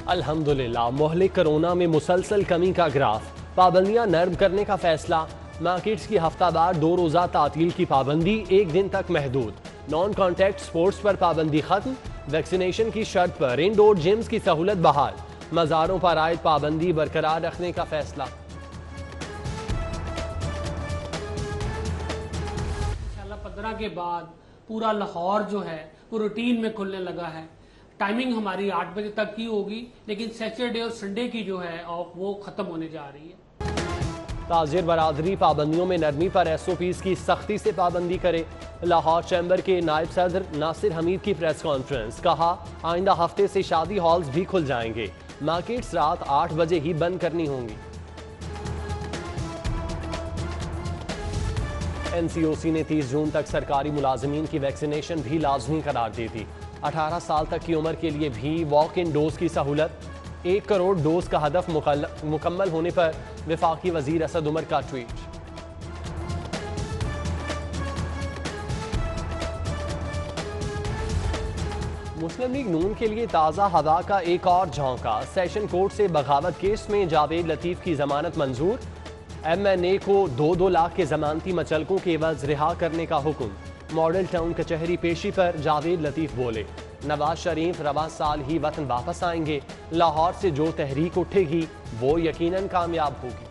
अल्हम्दुलिल्लाह मोहलिक कोरोना में मुसलसल कमी का ग्राफ, पाबंदियां नर्म करने का फैसला। मार्केट्स की हफ्तावार 2 रोज़ा तातील की पाबंदी 1 दिन तक महदूद। नॉन कॉन्टैक्ट स्पोर्ट्स पर पाबंदी खत्म। वैक्सीनेशन की शर्त पर इंडोर जिम्स की सहूलत बहाल। मज़ारों पर आयद पाबंदी बरकरार रखने का फैसला। 15 के बाद पूरा लाहौर जो है वो रूटीन में खुलने लगा है। टाइमिंग हमारी 8 बजे तक की होगी, लेकिन सैटरडे और संडे की जो है ऑफ वो खत्म होने जा रही है। ताजिर बरादरी पाबंदियों में नरमी पर SOPs की सख्ती से पाबंदी करे। लाहौर चैम्बर के नायब सदर नासिर हमीद की प्रेस कॉन्फ्रेंस, कहा आइंदा हफ्ते से शादी हॉल्स भी खुल जाएंगे। मार्केट्स रात 8 बजे ही बंद करनी होंगी। NCOC ने 30 जून तक सरकारी मुलाजमीन की वैक्सीनेशन भी लाजमी करार दी थी। 18 साल तक की उम्र के लिए भी वॉक इन डोज की सहूलत। 1 करोड़ डोज का हदफ मुकम्मल होने पर वफाकी वजीर असद उमर का ट्वीट। मुस्लिम लीग नून के लिए ताज़ा हवा का एक और झोंका। सेशन कोर्ट से बगावत केस में जावेद लतीफ की जमानत मंजूर। MNA को 2-2 लाख के जमानती मचलकों के एवज रिहा करने का हुक्म। मॉडल टाउन कचहरी पेशी पर जावेद लतीफ बोले, नवाज शरीफ रवा साल ही वतन वापस आएंगे। लाहौर से जो तहरीक उठेगी वो यकीनन कामयाब होगी।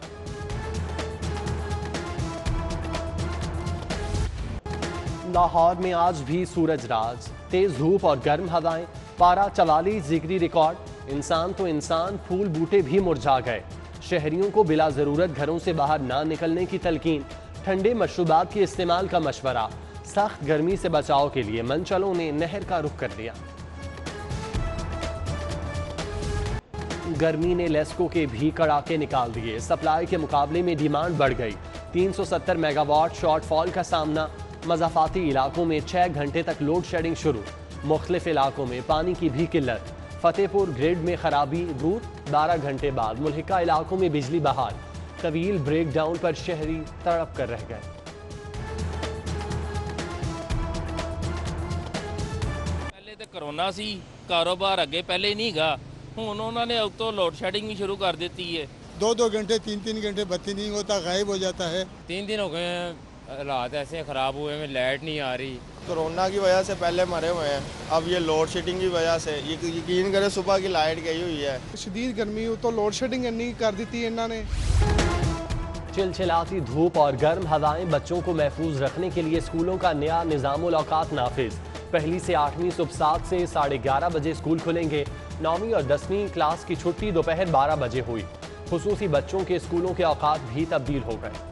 लाहौर में आज भी सूरज राज, तेज धूप और गर्म हवाएं। पारा 44 डिग्री रिकॉर्ड। इंसान तो इंसान, फूल बूटे भी मुरझा गए। शहरियों को बिला जरूरत घरों से बाहर ना निकलने की तलकीन। ठंडे मशरूबात के इस्तेमाल का मशवरा। सख्त गर्मी से बचाव के लिए मनचलों ने नहर का रुख कर लिया। गर्मी ने लेस्को के भी कड़ाके निकाल दिए। सप्लाई के मुकाबले में डिमांड बढ़ गई। 370 मेगावाट शॉर्टफॉल का सामना। मज़ाफाती इलाकों में 6 घंटे तक लोड शेडिंग शुरू। मुख्तलिफ इलाकों में पानी की भी किल्लत। फतेहपुर ग्रिड में खराबी दूर। 12 घंटे बाद मुल्हिका इलाकों में बिजली बहाल। तवील ब्रेक डाउन पर शहरी तड़प कर रह गए। पहले तो कोरोना सी, कारोबार अगे पहले नहीं गा। हुण उन्होंने अब तो लोड शेडिंग भी शुरू कर देती है। 2-2 घंटे 3-3 घंटे बत्ती नहीं होता, गायब हो जाता है। 3 दिन हो गए हैं, हालात ऐसे ख़राब हुए में, लाइट नहीं आ रही। कोरोना की वजह से पहले मरे हुए हैं, अब ये लोड शेडिंग की वजह से यकीन करें सुबह की लाइट गई हुई है। शदीद गर्मी हो तो लोड शेडिंग नहीं कर दी थी इन्होंने। चिलचिलाती धूप और गर्म हवाएं। बच्चों को महफूज रखने के लिए स्कूलों का नया निज़ामुल औकात नाफिज। पहली से 8वीं सुबह 7 से 11:30 बजे स्कूल खुलेंगे। 9वीं और 10वीं क्लास की छुट्टी दोपहर 12 बजे हुई। खुसूसी बच्चों के स्कूलों के औकात भी तब्दील हो गए।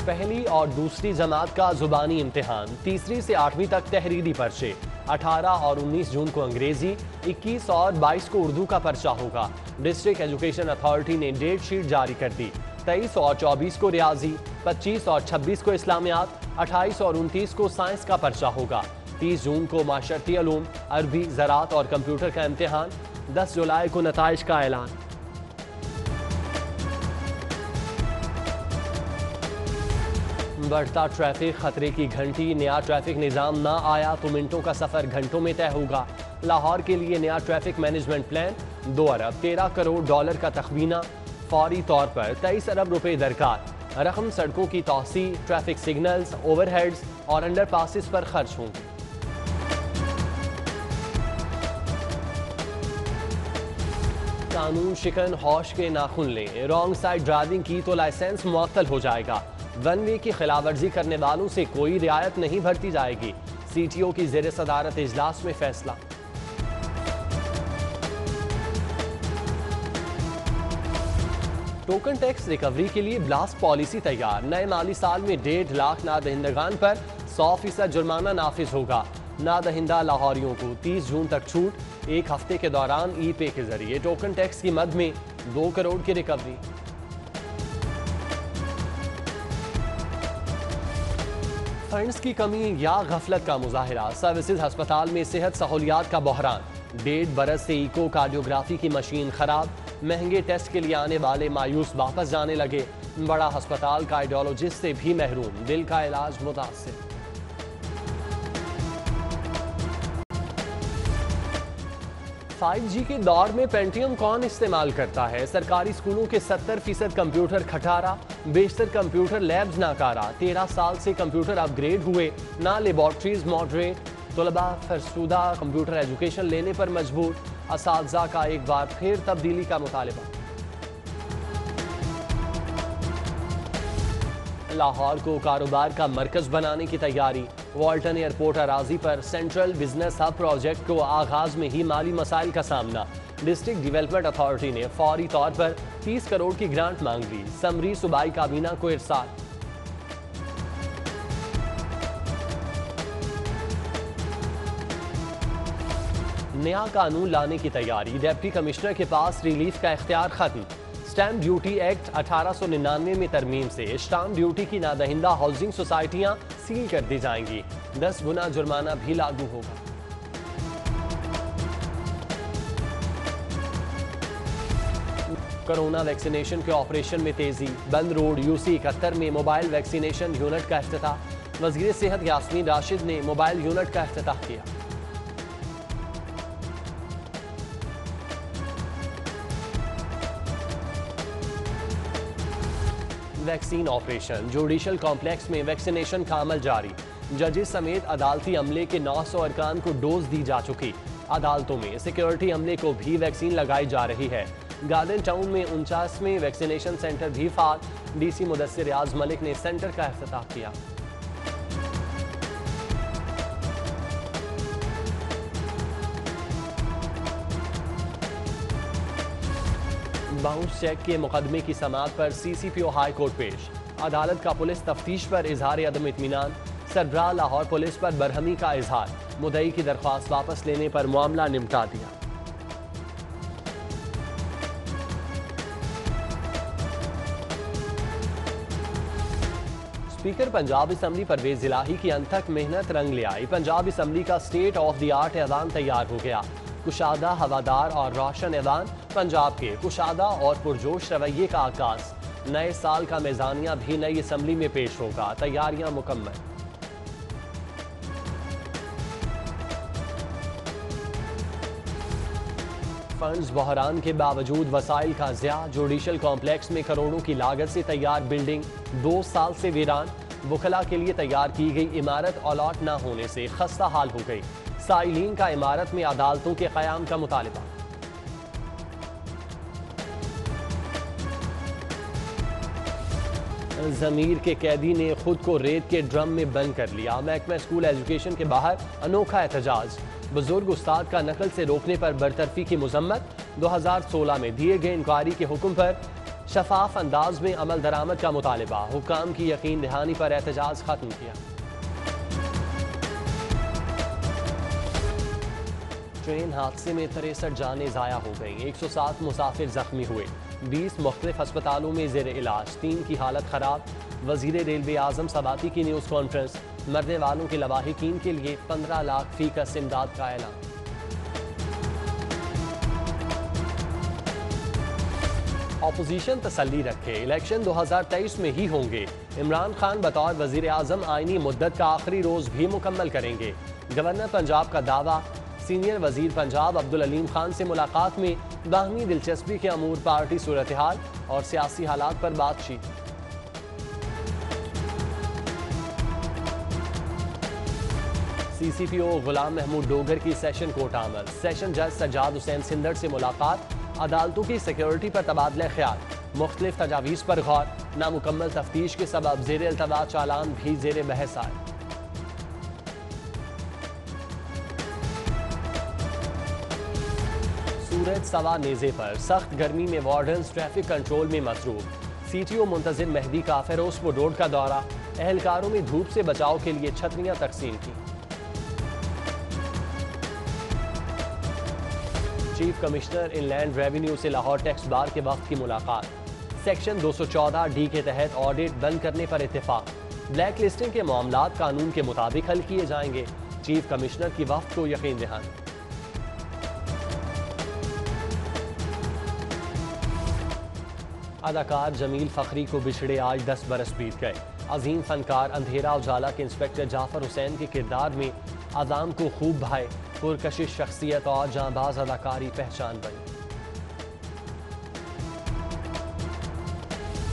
पहली और दूसरी जमात का जुबानी इम्तिहान। 3री से 8वीं तक तहरीरी पर्चे। 18 और 19 जून को अंग्रेजी, 21 और 22 को उर्दू का पर्चा होगा। डिस्ट्रिक्ट एजुकेशन अथॉरिटी ने डेट शीट जारी कर दी। 23 और 24 को रियाजी, 25 और 26 को इस्लामियात, 28 और 29 को साइंस का पर्चा होगा। 30 जून को माशरती अलूम, अरबी, ज़राअत और कंप्यूटर का इम्तिहान। 10 जुलाई को नताइज का ऐलान। बढ़ता ट्रैफिक खतरे की घंटी। नया ट्रैफिक निज़ाम ना आया तो मिनटों का सफर घंटों में तय होगा। लाहौर के लिए नया ट्रैफिक मैनेजमेंट प्लान। 2 अरब 13 करोड़ डॉलर का तखमीना। फौरी तौर पर 23 अरब रुपए दरकार। रकम सड़कों की तौसी, ट्रैफिक सिग्नल्स, ओवरहेड्स और अंडरपासेस पर खर्च होंगे। कानून शिकन हौश के नाखुन लें। रॉन्ग साइड ड्राइविंग की तो लाइसेंस मुअत्तल हो जाएगा। वन वे की खिलाफवर्जी करने वालों से कोई रियायत नहीं भरती जाएगी। CTO की ज़ेर सदारत इजलास में फैसला। टोकन टैक्स रिकवरी के लिए ब्लास्ट पॉलिसी तैयार। नए माली साल में 1.5 लाख नादहिंदगान पर 100% जुर्माना नाफिज होगा। नादहिंदा लाहौरियों को 30 जून तक छूट। 1 हफ्ते के दौरान E-पे के जरिए टोकन टैक्स की मद में 2 करोड़ की रिकवरी। फंड्स की कमी या गफलत का मुजाहिरा। सर्विसेज अस्पताल में सेहत सहूलियात का बहरान। 1.5 बरस से इको कार्डियोग्राफी की मशीन खराब। महंगे टेस्ट के लिए आने वाले मायूस वापस जाने लगे। बड़ा अस्पताल कार्डियोलॉजिस्ट से भी महरूम। दिल का इलाज मुतासिर। 5G के दौर में पेंटियम कौन इस्तेमाल करता है? सरकारी स्कूलों के 70% कंप्यूटर खटारा, बेशतर कंप्यूटर लैब्स नाकारा, 13 साल से कंप्यूटर अपग्रेड हुए ना, लेबॉर्ट्रीज मॉडरेट, तलबा फरसुदा कंप्यूटर एजुकेशन लेने पर मजबूर, असातिज़ा का एक बार फिर तब्दीली का मुतालबा। लाहौर को कारोबार का मरकज बनाने की तैयारी, वाल्टन एयरपोर्ट अराजी पर सेंट्रल बिजनेस हब प्रोजेक्ट को आगाज में ही माली मसाइल का सामना। डिस्ट्रिक्ट डेवलपमेंट अथॉरिटी ने फौरी तौर पर 30 करोड़ की ग्रांट मांग ली, समरी सूबाई काबीना को इरसाल। नया कानून लाने की तैयारी, डिप्टी कमिश्नर के पास रिलीफ का इख्तियार खत्म। स्टैम्प ड्यूटी एक्ट 1899 में तरमीम से स्टाम्प ड्यूटी की नादहिंदा हाउसिंग सोसाइटियां सील कर दी जाएंगी, 10 गुना जुर्माना भी लागू होगा। कोरोना वैक्सीनेशन के ऑपरेशन में तेजी, बंद रोड UC 71 में मोबाइल वैक्सीनेशन यूनिट का इफ्तिताह, वज़ीर सेहत यास्मीन राशिद ने मोबाइल यूनिट का इफ्तिताह किया। वैक्सीन ऑपरेशन, जुडिशल कॉम्प्लेक्स में वैक्सीनेशन का अमल जारी, जजेस समेत अदालती अमले के 900 अरकान को डोज दी जा चुकी। अदालतों में सिक्योरिटी अमले को भी वैक्सीन लगाई जा रही है। गार्डन टाउन में 49वें वैक्सीनेशन सेंटर भी फाल, DC मुदस्सिर रियाज मलिक ने सेंटर का इफ्तिताह किया। बाउंस चेक के मुकदमे की समाअत पर CCPO हाई कोर्ट पेश, अदालत का पुलिस तफ्तीश पर इजहार अदम इत्मीनान, सरबराह लाहौर पुलिस पर बरहमी का इजहार, मुद्दई की दरख्वास्त वापस लेने पर मामला निपटा दिया। स्पीकर पंजाब असम्बली परवेज इलाही की अनथक मेहनत रंग ले आई, पंजाब असम्बली का स्टेट ऑफ द आर्ट ऐलान तैयार हो गया। कुशादा, हवादार और रोशन ऐलान, पंजाब के कुशादा और पुरजोश रवैये का आगाज। नए साल का मेज़ानिया भी नई असम्बली में पेश होगा, तैयारियां मुकम्मल। फंड्स बहरान के बावजूद वसाइल का ज़िया, जुडिशल कॉम्प्लेक्स में करोड़ों की लागत से तैयार बिल्डिंग 2 साल से वीरान, वकला के लिए तैयार की गई इमारत अलॉट न होने से खस्ता हाल हो गई। साइलिन का इमारत में अदालतों के क़याम का मुतालिबा। ज़मीर के कैदी ने खुद को रेत के ड्रम में बंद कर लिया, महकमा स्कूल एजुकेशन के बाहर अनोखा एहतजाज, बुजुर्ग उस्ताद का नकल से रोकने पर बरतरफी की मुजम्मत। 2016 में दिए गए इंक्वायरी के हुक्म पर शफाफ अंदाज में अमल दरामद का मुतालिबा, हुक्काम की यकीन दहानी पर एहतजाज खत्म किया। ट्रेन हादसे में 63 जानें ज़ाया हो गईं, 107 मुसाफिर जख्मी हुए, 20 मुख्तलिफ अस्पतालों में ज़ेर इलाज, 3 की हालत ख़राब। वज़ीर रेलवे आज़म सबाती की न्यूज़ कॉन्फ्रेंस, मरने वालों के लवाहिकीन के लिए 15 लाख फीकस इमदाद का ऐलान। अपोजिशन तसल्ली रखे, इलेक्शन 2023 में ही होंगे। इमरान खान बतौर वज़ीर आज़म आईनी मुद्दत का आखिरी रोज़ भी मुकम्मल करेंगे। गवर्नर पंजाब का दावा, सीनियर वज़ीर पंजाब अब्दुल अलीम खान से मुलाकात में बाहमी दिलचस्पी के अमूर, पार्टी सूरत हाल और सियासी हालात पर बातचीत। CCPO गुलाम महमूद डोगर की सेशन कोर्ट आमद, सेशन जज सज्जाद हुसैन सिंदड़ से मुलाकात, अदालतों की सिक्योरिटी पर तबादला ख्याल, मुख्तलिफ तजावीज़ पर गौर, नामुकम्मल तफ्तीश के सबब ज़ेर अल्तवा चालान भी ज़ेर बहस आए। सूरत सवा नेज़े पर, सख्त गर्मी में वार्डन्स ट्रैफिक कंट्रोल में मसरूफ। CTO मुंतजिर मेहदी का फिरोजपुर रोड का दौरा, एहलकारों में धूप से बचाव के लिए छतरियां तकसीम की। चीफ कमिश्नर इनलैंड रेवेन्यू से लाहौर टैक्स बार के वक्त की मुलाकात, सेक्शन 214D के तहत ऑडिट बंद करने पर इत्तेफाक, ब्लैक लिस्टिंग के मामलात कानून के मुताबिक हल किए जाएंगे, चीफ कमिश्नर की वक्त को यकीन दहानी। अदाकार जमील फखरी को बिछड़े आज 10 बरस बीत गए। अजीम फनकार अंधेरा उजाला के इंस्पेक्टर जाफर हुसैन के किरदार में अज़ाम को खूब भाए, पुरकशिश शख्सियत और जांबाज अदाकारी पहचान बनी।